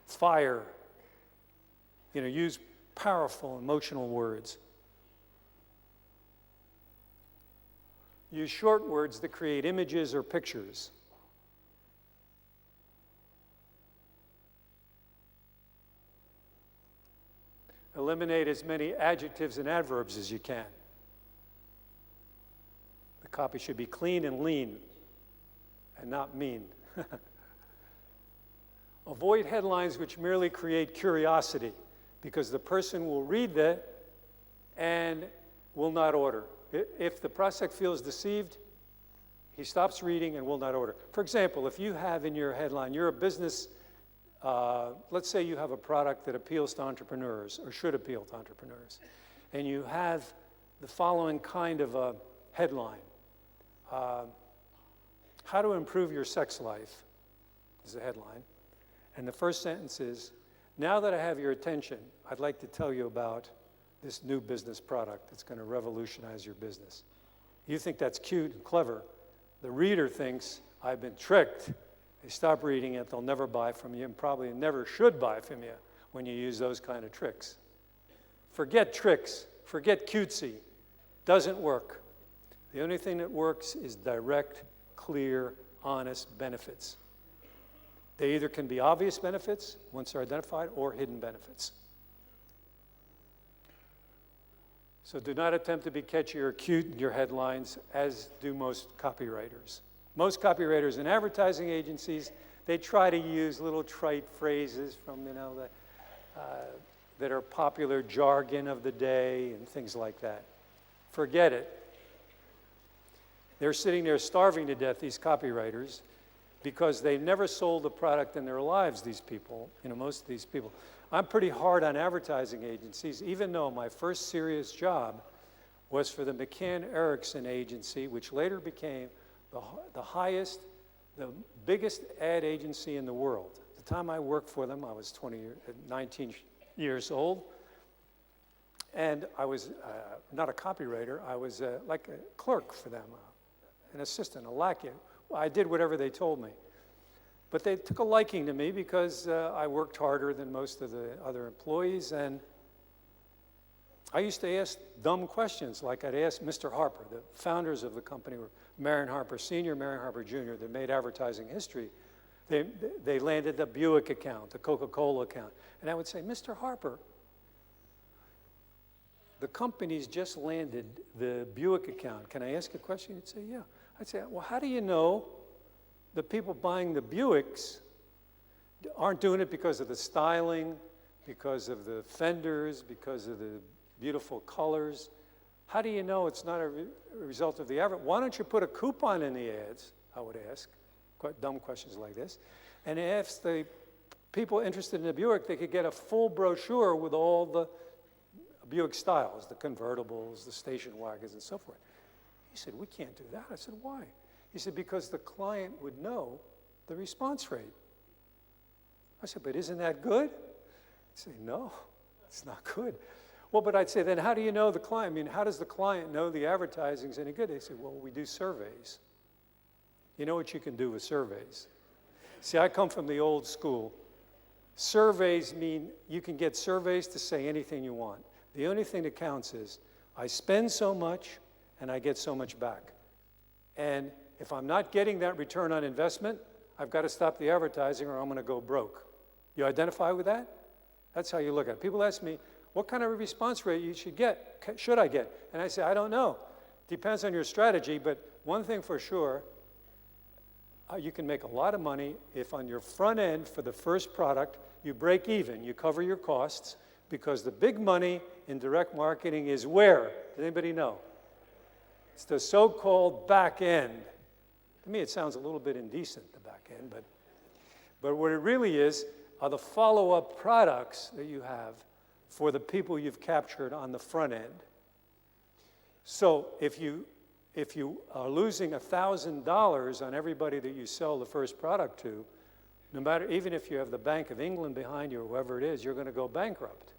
fire. Use powerful, emotional words. Use short words that create images or pictures. Eliminate as many adjectives and adverbs as you can. The copy should be clean and lean and not mean. Avoid headlines which merely create curiosity, because the person will read that and will not order. If the prospect feels deceived, he stops reading and will not order. For example, if you have in your headline, you're a business, let's say you have a product that appeals to entrepreneurs or should appeal to entrepreneurs, and you have the following kind of a headline. How to improve your sex life is the headline. And the first sentence is, now that I have your attention, I'd like to tell you about this new business product that's going to revolutionize your business. You think that's cute and clever. The reader thinks, I've been tricked. They stop reading it, they'll never buy from you, and probably never should buy from you when you use those kind of tricks. Forget tricks, forget cutesy. Doesn't work. The only thing that works is direct, clear, honest benefits. They either can be obvious benefits, once they're identified, or hidden benefits. So do not attempt to be catchy or cute in your headlines, as do most copywriters. Most copywriters in advertising agencies, they try to use little trite phrases from, that are popular jargon of the day and things like that. Forget it. They're sitting there starving to death, these copywriters, because they never sold a product in their lives, these people, most of these people. I'm pretty hard on advertising agencies, even though my first serious job was for the McCann Erickson agency, which later became the biggest ad agency in the world. At the time I worked for them, I was 19 years old, and I was not a copywriter, I was like a clerk for them, an assistant, a lackey. I did whatever they told me. But they took a liking to me because I worked harder than most of the other employees, and I used to ask dumb questions, like I'd ask Mr. Harper. The founders of the company were Marion Harper Sr., Marion Harper Jr., that made advertising history. They landed the Buick account, the Coca-Cola account. And I would say, Mr. Harper, the company's just landed the Buick account. Can I ask a question? He'd say, yeah. I'd say, well, how do you know the people buying the Buicks aren't doing it because of the styling, because of the fenders, because of the beautiful colors? How do you know it's not a result of the advert? Why don't you put a coupon in the ads, I would ask, quite dumb questions like this, and ask the people interested in the Buick, they could get a full brochure with all the Buick styles, the convertibles, the station wagons, and so forth. He said, we can't do that. I said, why? He said, because the client would know the response rate. I said, but isn't that good? He'd say, no, it's not good. Well, but I'd say, then how do you know the client? I mean, how does the client know the advertising's any good? They said, well, we do surveys. You know what you can do with surveys? See, I come from the old school. Surveys mean you can get surveys to say anything you want. The only thing that counts is I spend so much and I get so much back. And if I'm not getting that return on investment, I've got to stop the advertising or I'm going to go broke. You identify with that? That's how you look at it. People ask me, what kind of a response rate should I get? And I say, I don't know. Depends on your strategy, but one thing for sure, you can make a lot of money if on your front end for the first product, you break even, you cover your costs, because the big money in direct marketing is where? Does anybody know? It's the so-called back end. To me, it sounds a little bit indecent, the back end, but what it really is are the follow-up products that you have for the people you've captured on the front end. So if you are losing $1,000 on everybody that you sell the first product to, no matter, even if you have the Bank of England behind you or whoever it is, you're going to go bankrupt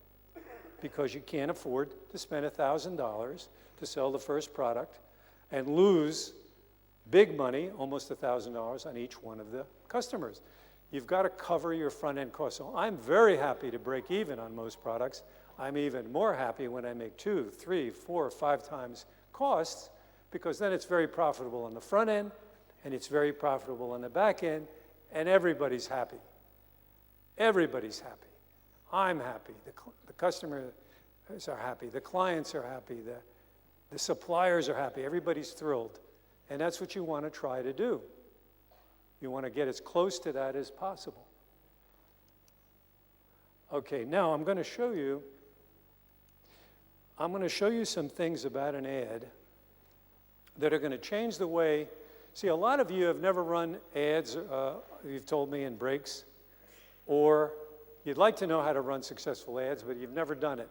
because you can't afford to spend $1,000 to sell the first product and lose big money, almost $1,000 on each one of the customers. you've got to cover your front-end costs. So I'm very happy to break even on most products. I'm even more happy when I make 2, 3, 4, 5 times costs, because then it's very profitable on the front end, and it's very profitable on the back end, and everybody's happy. Everybody's happy. I'm happy. The customers are happy. The clients are happy. The suppliers are happy. Everybody's thrilled. And that's what you want to try to do. You want to get as close to that as possible. Okay, now I'm going to show you some things about an ad that are going to change the way. See, a lot of you have never run ads, you've told me, in breaks, or you'd like to know how to run successful ads, but you've never done it.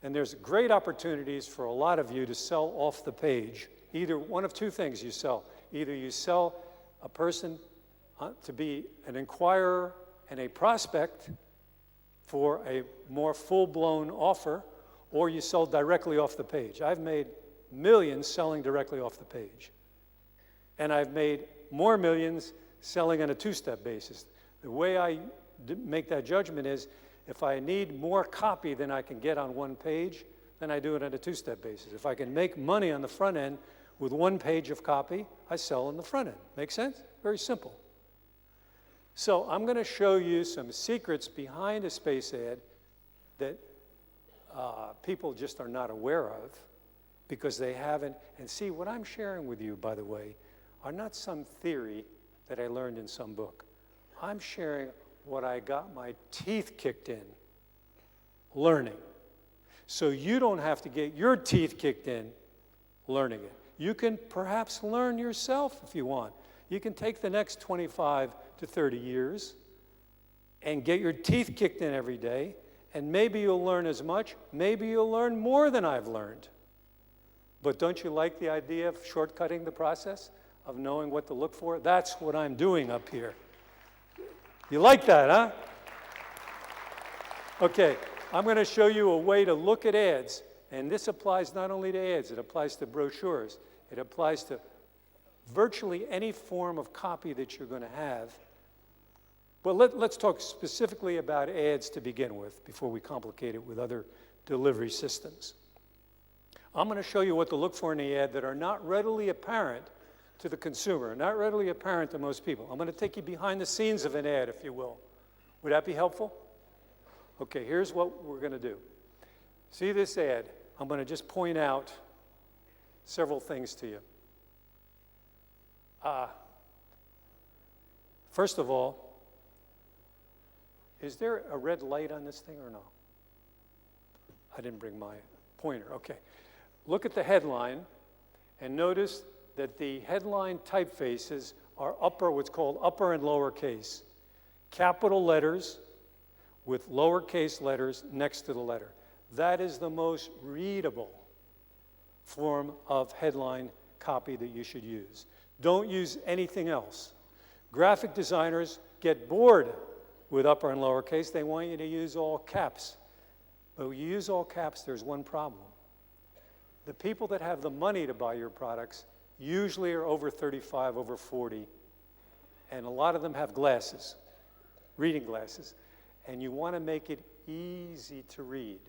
And there's great opportunities for a lot of you to sell off the page. Either one of 2 things you sell. Either you sell a person to be an inquirer and a prospect for a more full-blown offer, or you sell directly off the page. I've made millions selling directly off the page. And I've made more millions selling on a 2-step basis. The way I make that judgment is, if I need more copy than I can get on one page, then I do it on a 2-step basis. If I can make money on the front end with 1 page of copy, I sell on the front end. Make sense? Very simple. So I'm going to show you some secrets behind a space ad that people just are not aware of because they haven't. And see, what I'm sharing with you, by the way, are not some theory that I learned in some book. I'm sharing what I got my teeth kicked in learning. So you don't have to get your teeth kicked in learning it. You can perhaps learn yourself if you want. You can take the next 25 to 30 years and get your teeth kicked in every day, and maybe you'll learn as much, maybe you'll learn more than I've learned. But don't you like the idea of shortcutting the process, of knowing what to look for? That's what I'm doing up here. You like that, huh? Okay, I'm going to show you a way to look at ads, and this applies not only to ads, it applies to brochures, it applies to virtually any form of copy that you're going to have. But let's talk specifically about ads to begin with before we complicate it with other delivery systems. I'm going to show you what to look for in the ad that are not readily apparent to the consumer, not readily apparent to most people. I'm going to take you behind the scenes of an ad, if you will. Would that be helpful? Okay, here's what we're going to do. See this ad? I'm going to just point out several things to you. First of all, is there a red light on this thing or no? I didn't bring my pointer. Okay. Look at the headline and notice that the headline typefaces are what's called upper and lower case. Capital letters with lowercase letters next to the letter. That is the most readable form of headline copy that you should use. Don't use anything else. Graphic designers get bored with upper and lowercase. They want you to use all caps. But when you use all caps, there's one problem. The people that have the money to buy your products usually are over 35, over 40, and a lot of them have glasses, reading glasses, and you want to make it easy to read.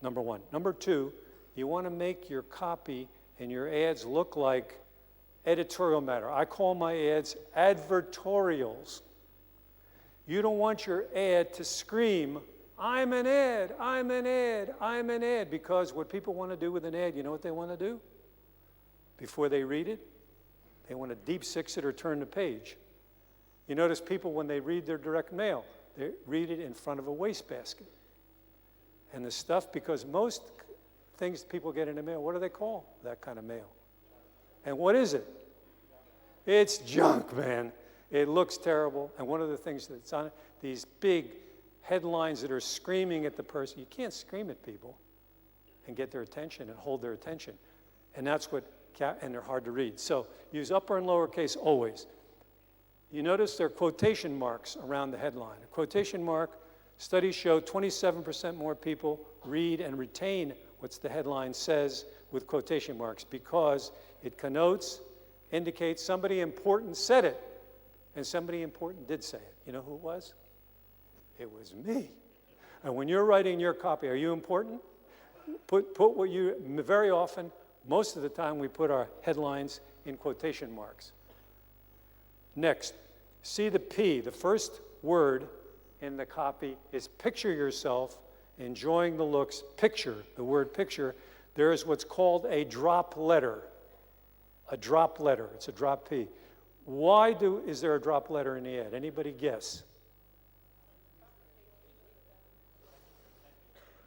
Number 1. Number 2, you want to make your copy and your ads look like editorial matter. I call my ads advertorials. You don't want your ad to scream, I'm an ad, I'm an ad, I'm an ad, because what people want to do with an ad, you know what they want to do? Before they read it, they want to deep six it or turn the page. You notice people, when they read their direct mail, they read it in front of a wastebasket. And the stuff, because most things people get in the mail, what do they call that kind of mail? And what is it? It's junk, man. It looks terrible. And one of the things that's on it, these big headlines that are screaming at the person. You can't scream at people and get their attention and hold their attention. And that's what, and they're hard to read. So use upper and lower case always. You notice there are quotation marks around the headline. A quotation mark, studies show 27% more people read and retain what the headline says with quotation marks because it connotes, indicates somebody important said it. And somebody important did say it. You know who it was? It was me. And when you're writing your copy, are you important? Put what you, very often, most of the time, we put our headlines in quotation marks. Next, see the P. The first word in the copy is picture yourself enjoying the looks. Picture, the word picture. There is what's called a drop letter. A drop letter. It's a drop P. Why is there a drop letter in the ad? Anybody guess?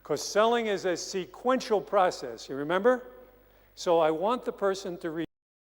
Because selling is a sequential process, you remember? So I want the person to read